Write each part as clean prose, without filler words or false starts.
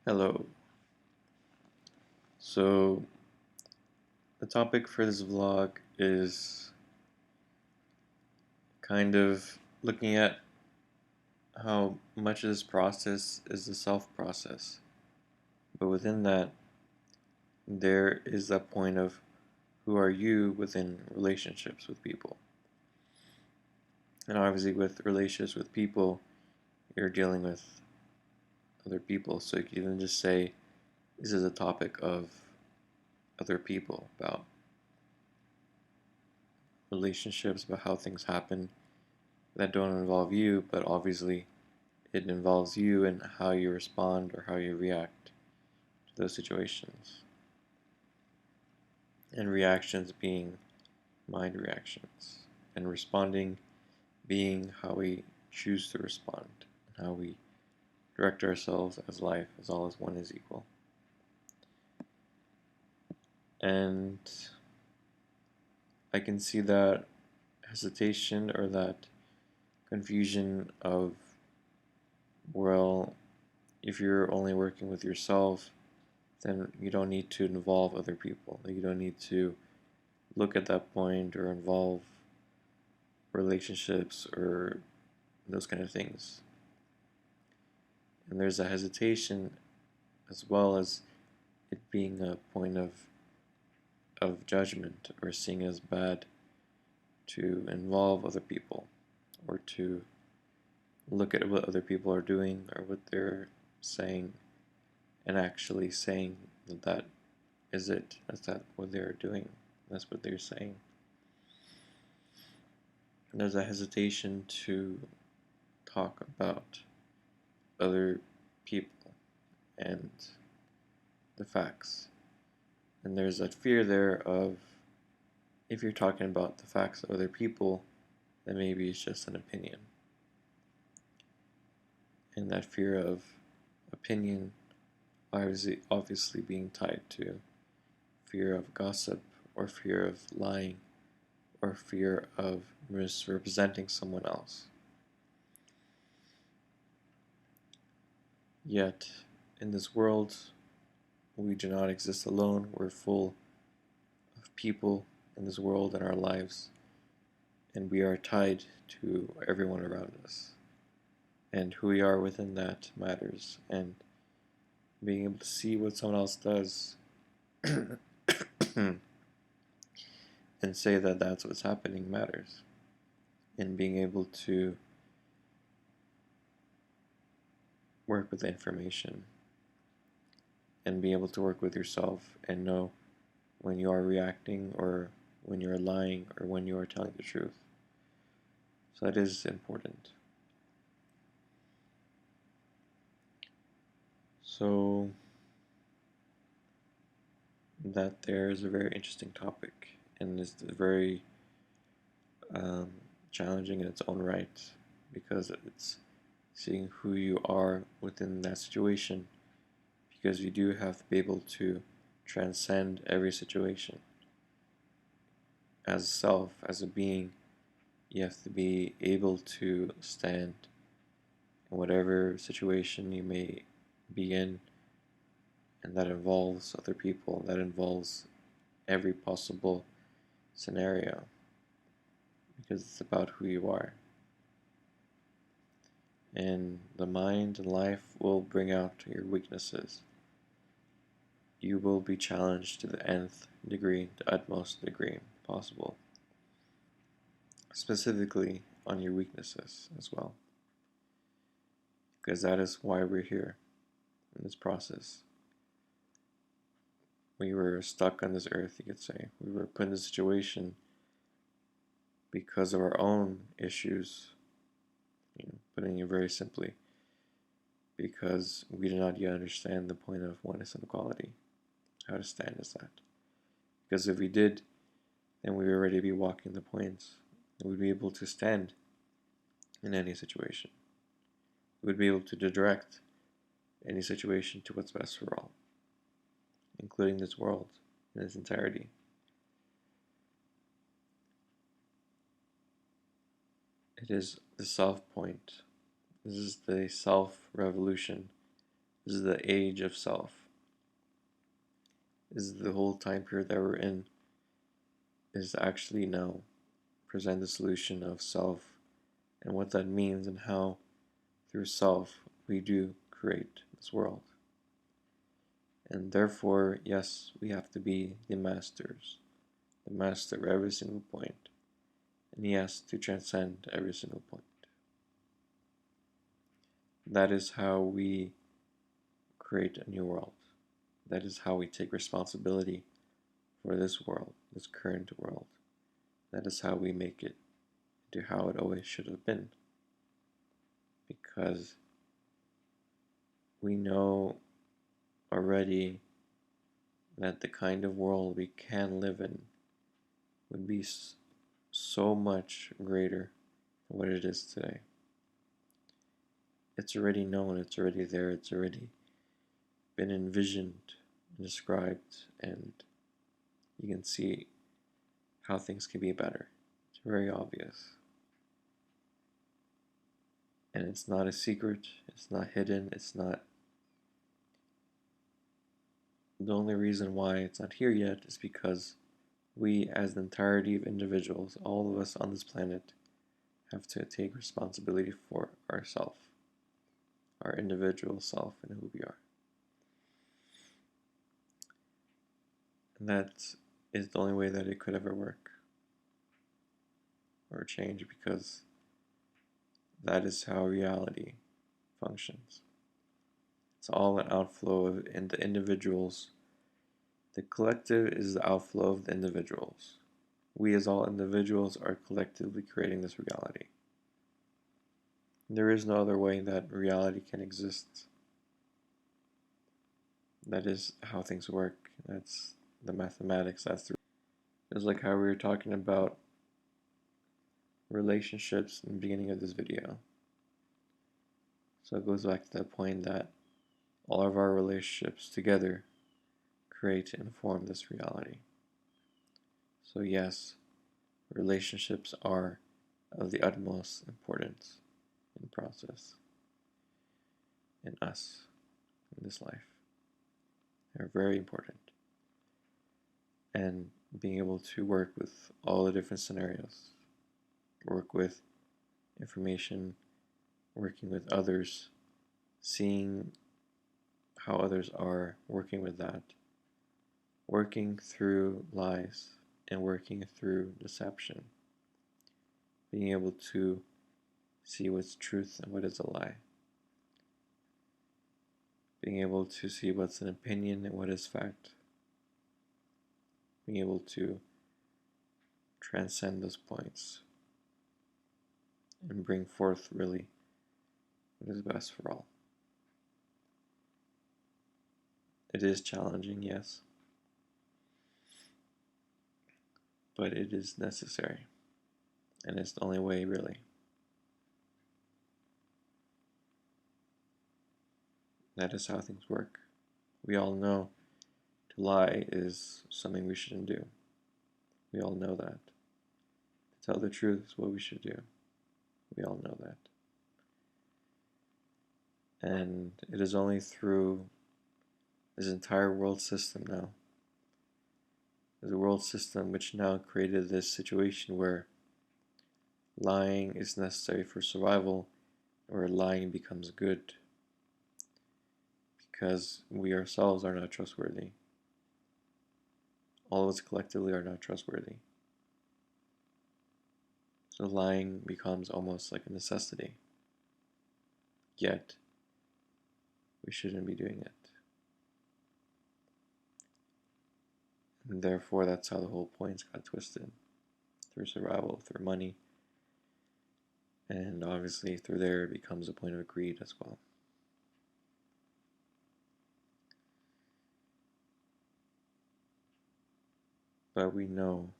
Hello. So, the topic for this vlog is kind of looking at how much of this process is the self process. But within that, there is that point of who are you within relationships with people. And obviously, with relationships with people, you're dealing with other people. So, you can even just say, this is a topic of other people, about relationships, about how things happen that don't involve you, but obviously it involves you and how you respond or how you react to those situations. And reactions being mind reactions, and responding being how we choose to respond, and how we direct ourselves as life as all as one is equal. And I can see that hesitation or that confusion of, well, if you're only working with yourself, then you don't need to involve other people. You don't need to look at that point or involve relationships or those kind of things. And there's a hesitation as well as it being a point of judgment or seeing as bad to involve other people or to look at what other people are doing or what they're saying and actually saying that is it. That's not what they're doing. That's what they're saying. And there's a hesitation to talk about other people and the facts. And there's that fear there of, if you're talking about the facts of other people, then maybe it's just an opinion. And that fear of opinion obviously being tied to fear of gossip or fear of lying or fear of misrepresenting someone else. Yet, in this world, we do not exist alone. We're full of people in this world and our lives, and we are tied to everyone around us. And who we are within that matters, and being able to see what someone else does and say that that's what's happening matters, and being able to work with information and be able to work with yourself and know when you are reacting or when you are lying or when you are telling the truth. So that is important. So that there is a very interesting topic and is very challenging in its own right, because it's seeing who you are within that situation, because you do have to be able to transcend every situation. As a self, as a being, you have to be able to stand in whatever situation you may be in, and that involves other people, that involves every possible scenario, because it's about who you are. And the mind and life will bring out your weaknesses. You will be challenged to the nth degree, the utmost degree possible, specifically on your weaknesses as well, because that is why we're here in this process. We were stuck on this earth, you could say. We were put in this situation because of our own issues, putting it very simply, because we did not yet understand the point of oneness and equality, how to stand as that. Because if we did, then we would already be walking the points, and we'd be able to stand in any situation. We would be able to direct any situation to what's best for all, including this world in its entirety. It is the self point. This is the self revolution. This is the age of self. This is the whole time period that we're in, is to actually now present the solution of self and what that means and how through self we do create this world. And therefore, yes, we have to be the masters, the master of every single point, and yes, to transcend every single point. That is how we create a new world. That is how we take responsibility for this world, this current world. That is how we make it into how it always should have been. Because we know already that the kind of world we can live in would be so much greater than what it is today. It's already known, it's already there, it's already been envisioned, described, and you can see how things can be better. It's very obvious. And it's not a secret, it's not hidden, it's not. The only reason why it's not here yet is because we, as the entirety of individuals, all of us on this planet, have to take responsibility for ourself, our individual self, and who we are. And that is the only way that it could ever work or change, because that is how reality functions. It's all an outflow of the individuals. The collective is the outflow of the individuals. We as all individuals are collectively creating this reality. There is no other way that reality can exist. That is how things work. That's the mathematics. It's like how we were talking about relationships in the beginning of this video. So it goes back to that point that all of our relationships together create and form this reality. So yes, relationships are of the utmost importance in the process, in us, in this life. They're very important. And being able to work with all the different scenarios, work with information, working with others, seeing how others are, working with that, working through lies and working through deception, being able to see what's truth and what is a lie, being able to see what's an opinion and what is fact, being able to transcend those points and bring forth really what is best for all. It is challenging, yes, but it is necessary, and it's the only way, really. That is how things work. We all know to lie is something we shouldn't do. We all know that. To tell the truth is what we should do. We all know that. And it is only through this entire world system now. There's a world system which now created this situation where lying is necessary for survival, where lying becomes good. Because we ourselves are not trustworthy. All of us collectively are not trustworthy. So lying becomes almost like a necessity. Yet, we shouldn't be doing it. And therefore, that's how the whole points got twisted. Through survival, through money, and obviously through there it becomes a point of greed as well. But we know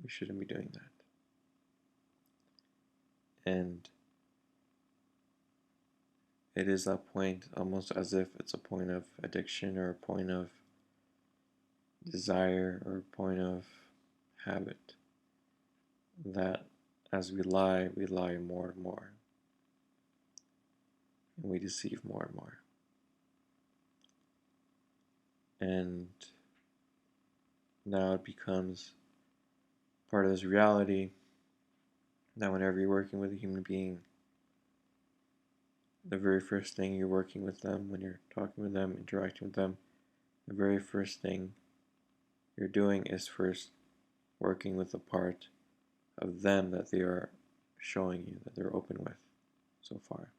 we shouldn't be doing that. And it is that point, almost as if it's a point of addiction or a point of desire or a point of habit, that as we lie more and more. and we deceive more and more. And now it becomes part of this reality that whenever you're working with a human being, the very first thing you're working with them, when you're talking with them, interacting with them, the very first thing you're doing is first working with the part of them that they are showing you, that they're open with so far.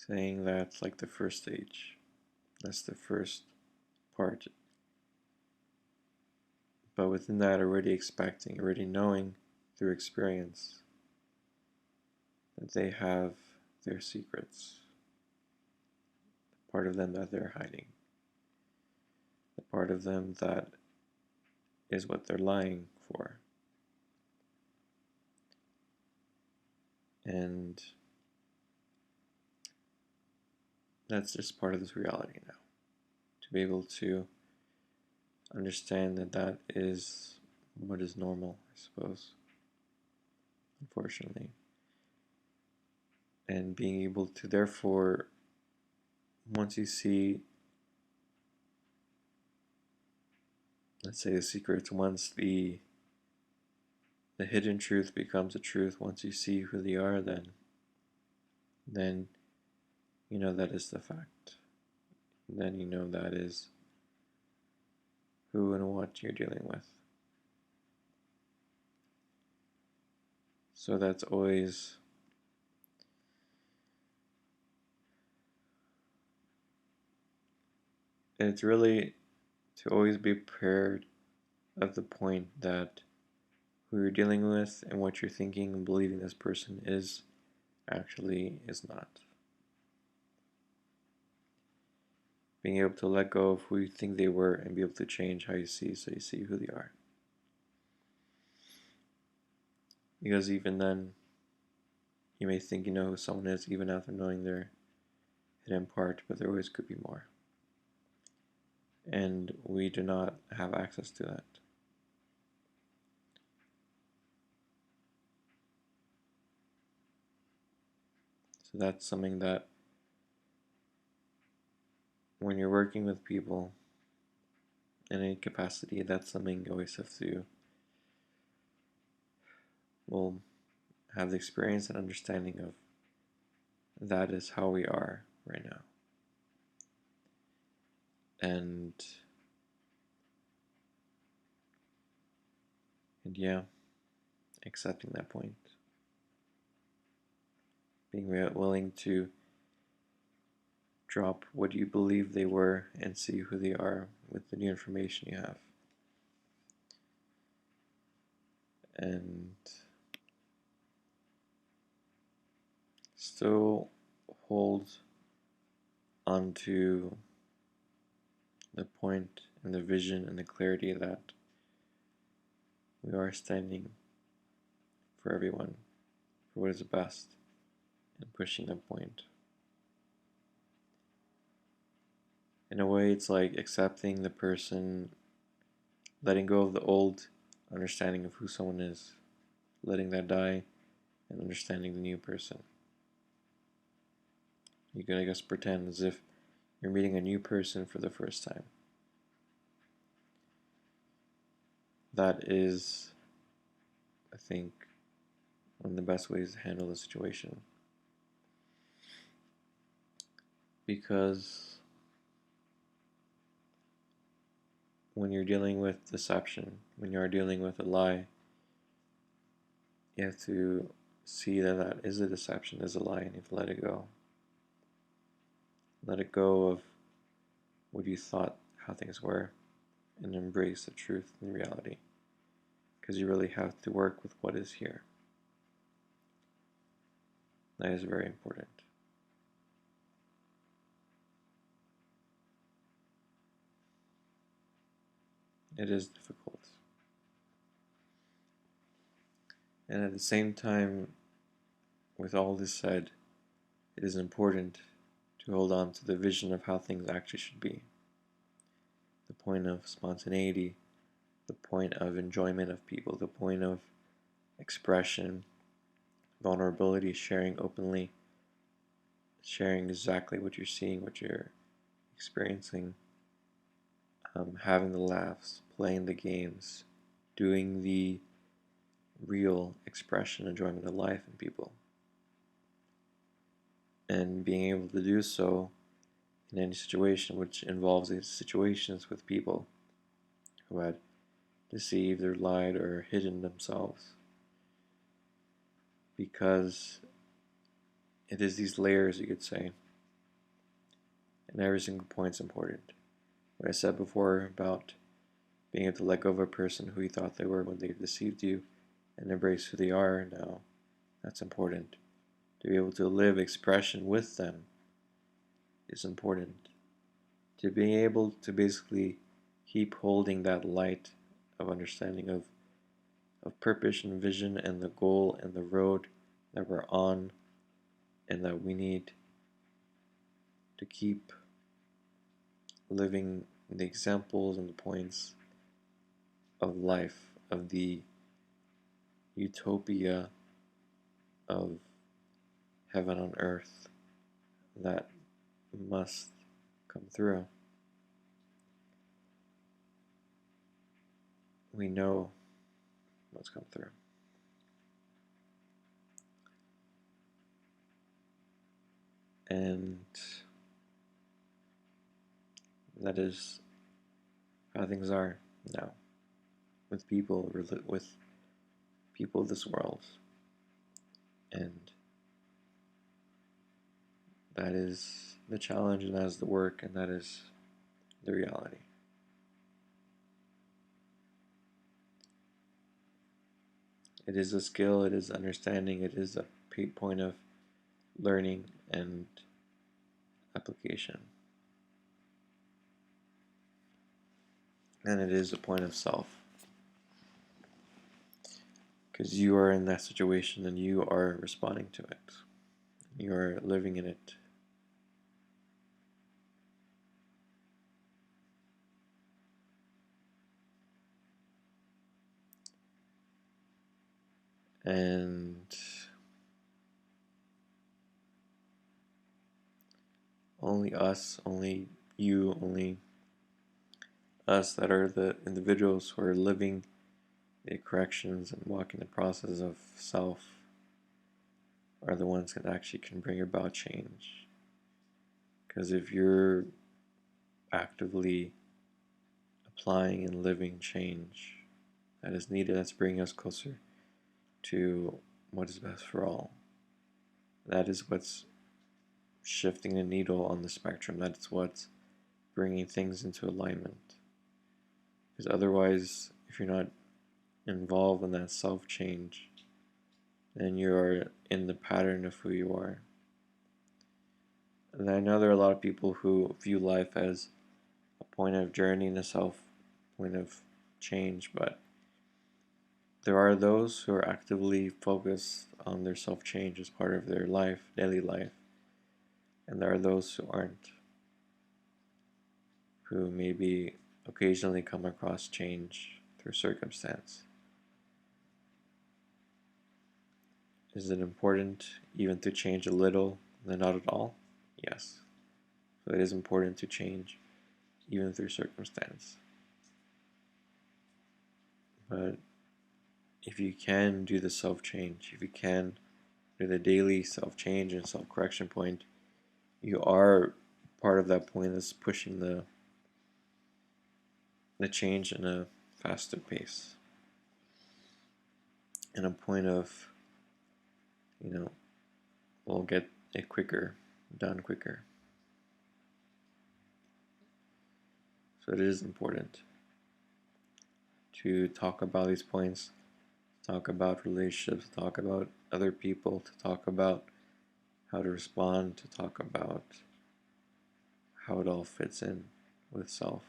Saying that's like the first stage. That's the first part. But within that, already expecting, already knowing through experience that they have their secrets, the part of them that they're hiding, the part of them that is what they're lying for. And that's just part of this reality now. To be able to understand that that is what is normal, I suppose, unfortunately. And being able to, therefore, once you see, let's say, the secrets, once the hidden truth becomes a truth, once you see who they are, then you know that is the fact. Then you know that is who and what you're dealing with. So that's always it's really to always be prepared of the point that who you're dealing with and what you're thinking and believing this person is actually is not. Being able to let go of who you think they were and be able to change how you see, so you see who they are. Because even then, you may think you know who someone is even after knowing their hidden part, but there always could be more. And we do not have access to that. So that's something that when you're working with people in any capacity, that's something you always have to have the experience and understanding of. That is how we are right now. And yeah, accepting that point. Being willing to drop what you believe they were and see who they are with the new information you have. And still hold onto the point and the vision and the clarity that we are standing for everyone, for what is best, and pushing the point. In a way, it's like accepting the person, letting go of the old understanding of who someone is, letting that die, and understanding the new person. You can, I guess, pretend as if you're meeting a new person for the first time. That is, I think, one of the best ways to handle the situation. Because when you're dealing with deception, when you're dealing with a lie, you have to see that that is a deception, is a lie, and you have to let it go. Let it go of what you thought how things were, and embrace the truth and reality. Because you really have to work with what is here. That is very important. It is difficult. And at the same time, with all this said, it is important to hold on to the vision of how things actually should be. The point of spontaneity, the point of enjoyment of people, the point of expression, vulnerability, sharing openly, sharing exactly what you're seeing, what you're experiencing, having the laughs, playing the games, doing the real expression, enjoyment of life in people, and being able to do so in any situation which involves these situations with people who had deceived or lied or hidden themselves, because it is these layers, you could say, and every single point is important. What I said before about being able to let go of a person who you thought they were when they deceived you and embrace who they are now, that's important. To be able to live expression with them is important. To being able to basically keep holding that light of understanding of purpose and vision and the goal and the road that we're on, and that we need to keep living the examples and the points of life, of the utopia of heaven on earth that must come through. We know must come through. And that is how things are now with people of this world. And that is the challenge, and that is the work, and that is the reality. It is a skill, it is understanding, it is a point of learning and application. And it is a point of self. Because you are in that situation and you are responding to it. You are living in it. And only us, only you, only us that are the individuals who are living the corrections and walking the process of self are the ones that actually can bring about change. Because if you're actively applying and living change that is needed, that's bringing us closer to what is best for all. That is what's shifting the needle on the spectrum. That's what's bringing things into alignment. Because otherwise, if you're not involved in that self change, then you're in the pattern of who you are. And I know there are a lot of people who view life as a point of journey and a point of change, but there are those who are actively focused on their self change as part of their life, daily life, and there are those who aren't, who maybe occasionally come across change through circumstance. Is it important even to change a little, then not at all? Yes. So it is important to change even through circumstance. But if you can do the self-change, if you can do the daily self-change and self-correction point, you are part of that point that's pushing the change in a faster pace. And a point of, we'll get it quicker, done quicker. So it is important to talk about these points, talk about relationships, talk about other people, to talk about how to respond, to talk about how it all fits in with self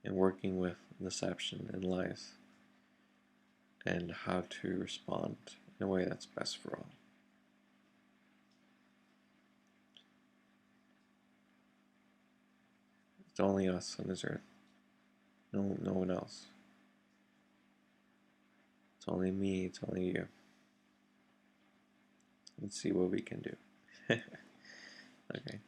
and working with deception and lies and how to respond in a way that's best for all. It's only us on this earth. No one else. It's only me, it's only you. and see what we can do. Okay.